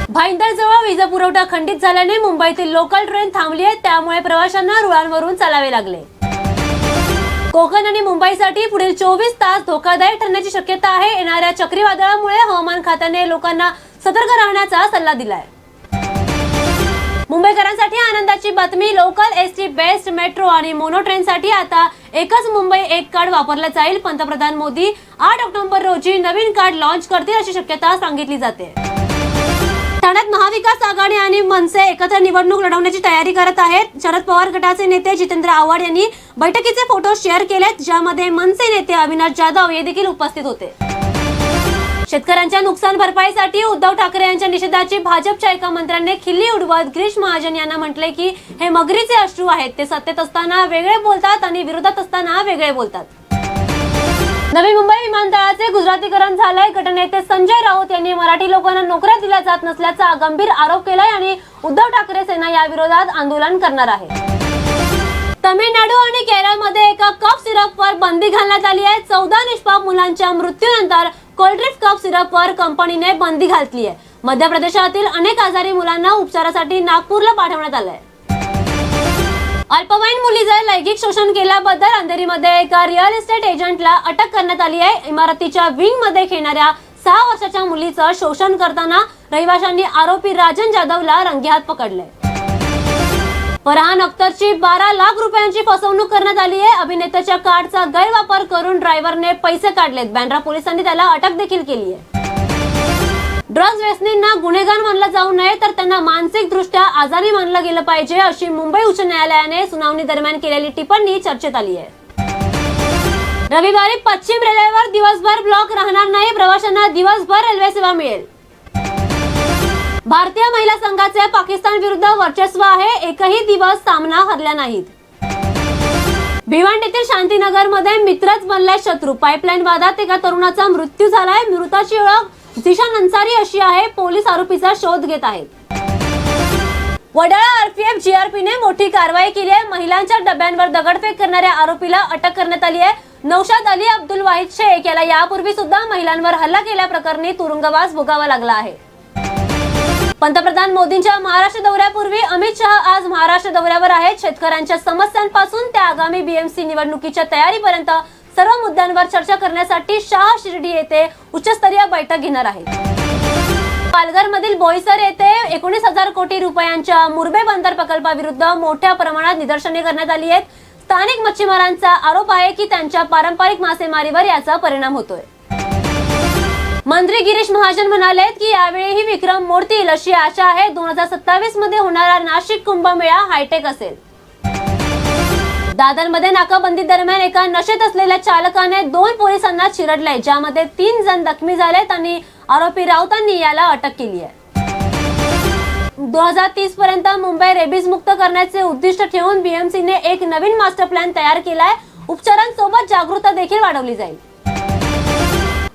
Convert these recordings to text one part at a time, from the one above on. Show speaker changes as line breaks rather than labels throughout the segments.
भाईंदरजवळ वीज पुरवठा खंडित झाल्याने मुंबईतील लोकल ट्रेन थांबली आहे, त्यामुळे प्रवाशांना रुळांवरून चालावे लागले। कोकण आणि मुंबईसाठी पुढील 24 तास धोकादायक ठरण्याची शक्यता आहे। येणाऱ्या चक्रीवादळामुळे हवामान खात्याने लोकांना सतर्क राहण्याचा सल्ला दिलाय। मुंबईकरांसाठी आनंदाची बातमी, लोकल एसटी बेस्ट मेट्रो आणि मोनो ट्रेनसाठी आता एकच मुंबई एक कार्ड वापरलं जाईल। पंतप्रधान मोदी 8 ऑक्टोबर रोजी नवीन कार्ड लॉन्च करतील अशी शक्यता सांगितली जाते। ठाण्यात महाविकास आघाडी आणि मनसे एकत्र निवडणूक लढवण्याची तयारी करत आहेत। शरद पवार गटाचे नेते जितेंद्र आव्हाड यांनी बैठकीचे फोटो शेअर केलेत, ज्यामध्ये मनसे नेते अविनाश जाधव हे देखील उपस्थित होते। शेतकऱ्यांच्या नुकसान भरपाईसाठी उद्धव ठाकरे यांच्या निषेधाची भाजपच्या एका मंत्र्याने खिल्ली उडवत गिरीश महाजन यांना म्हटले की हे मगरीचे अश्रू आहेत, ते सत्तेत असताना वेगळे बोलतात आणि विरोधात असताना वेगळे बोलतात। नवी मुंबई विमानतळाचे गुजरातीकरण झालंय। गटनेते संजय राऊत यांनी मराठी लोकांना नोकऱ्या दिल्या जात नसल्याचा गंभीर आरोप केलाय आणि उद्धव ठाकरे सेना या विरोधात आंदोलन करणार आहे। तमिळनाडू आणि केरळमध्ये एका कफ सिरपवर बंदी घालण्यात आली आहे। 14 निष्पाप मुलांच्या मृत्यूनंतर कोल्ड्रिफ्ट कफ सिरपवर कंपनीने बंदी घातली आहे। मध्य प्रदेशातील अनेक आजारी मुलांना उपचारासाठी नागपूरला पाठवण्यात आलंय। अल्पवयीन मुलीचे लैंगिक शोषण केल्याबद्दल अंधेरीमध्ये एका रिअल इस्टेट एजंटला अटक करण्यात आली आहे। इमारतीच्या विंग मध्ये खेळणाऱ्या 6 वर्षाच्या मुलीचं शोषण करताना रहिवाशांनी आरोपी राजन जाधवला रंगेहात पकडले। फरहान अख्तरची 12 लाख रुपयांची फसवणूक करण्यात आली आहे। अभिनेत्याच्या कार्डचा गैरवापर करून ड्रायव्हरने पैसे काढलेत। बँड्रा पोलिसांनी त्याला अटक देखील केली आहे। ड्रग्ज व्यसनींना गुन्हेगार मानलं जाऊ नये, तर त्यांना मानसिक दृष्ट्या आजारी मानलं गेलं पाहिजे, अशी मुंबई उच्च न्यायालयाने सुनावणी दरम्यान केलेली टिप्पणी चर्चेत आली आहे। रविवारी पश्चिम रेल्वेवर दिवसभर ब्लॉक राहणार नाही, प्रवाशांना दिवसभर रेल्वे सेवा मिळेल। भारतीय महिला संघाचे पाकिस्तान विरुद्ध वर्चस्व आहे, एकही दिवस सामना हरला नाहीत। भिवंडीतील शांतीनगरमध्ये मित्रच बनलाय शत्रू, पाईपलाईन वादात एका तरुणाचा मृत्यू झालाय। मृताची ओळख झिशान अन्सारी अशी आहे। पोलीस आरोपीचा शोध घेत आहेत। वडाळा आरपीएफ जीआरपीने मोठी कारवाई केली आहे। महिलांच्या डब्यांवर दगडफेक करणाऱ्या आरोपीला अटक करण्यात आली आहे। नौशाद अली अब्दुल वाहिद शेख याला यापूर्वी सुद्धा महिलांवर हल्ला केल्याप्रकरणी तुरुंगवास भोगावा लागला आहे। पंतप्रधान मोदींच्या महाराष्ट्र दौऱ्यापूर्वी अमित शहा आज महाराष्ट्र दौऱ्यावर आहेत। शेतकऱ्यांच्या समस्यांपासून त्या आगामी बीएमसी निवडणुकीच्या तयारीपर्यंत सर्व मुद्द्यांवर चर्चा करण्यासाठी शहा शिर्डी येथे उच्चस्तरीय बैठक घेणार आहेत। पालघरमधील बोईसर येथे 19,000 कोटी रुपयांच्या मुरबे बंदर प्रकल्पाविरुद्ध मोठ्या प्रमाणात निदर्शने करण्यात आली आहेत। स्थानिक मच्छीमारांचा आरोप आहे की त्यांच्या पारंपरिक मासेमारीवर याचा परिणाम होतोय। मंत्री गिरीश महाजन म्हणाले की यावेळीही विक्रम मोडतील अशी आशा आहे। 2027 मध्ये होणारा नाशिक कुंभमेळा हायटेक असेल। दादरमध्ये नाकाबंदी दरम्यान एका नशेत असलेल्या चालकाने 2 पोलिसांना चिरडले, ज्यामध्ये 3 जण जखमी झालेत आणि आरोपी राऊतांनी याला अटक केली आहे। 2030 पर्यंत मुंबई रेबीज मुक्त करण्याचे उद्दिष्ट ठेवून बीएमसीने एक नवीन मास्टर प्लॅन तयार केलाय। उपचारांसोबत जागरूकता देखील वाढवली जाईल।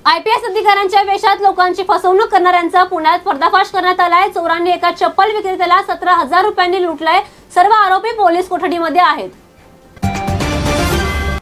आयपीएस अधिकाऱ्यांच्या वेशात लोकांची फसवणूक करणाऱ्यांचा पुण्यात पर्दाफाश करण्यात आलाय। चोरांनी एका चप्पल विक्रेत्याला 17,000 रुपयांनी लुटलंय। सर्व आरोपी पोलीस कोठडीमध्ये आहेत।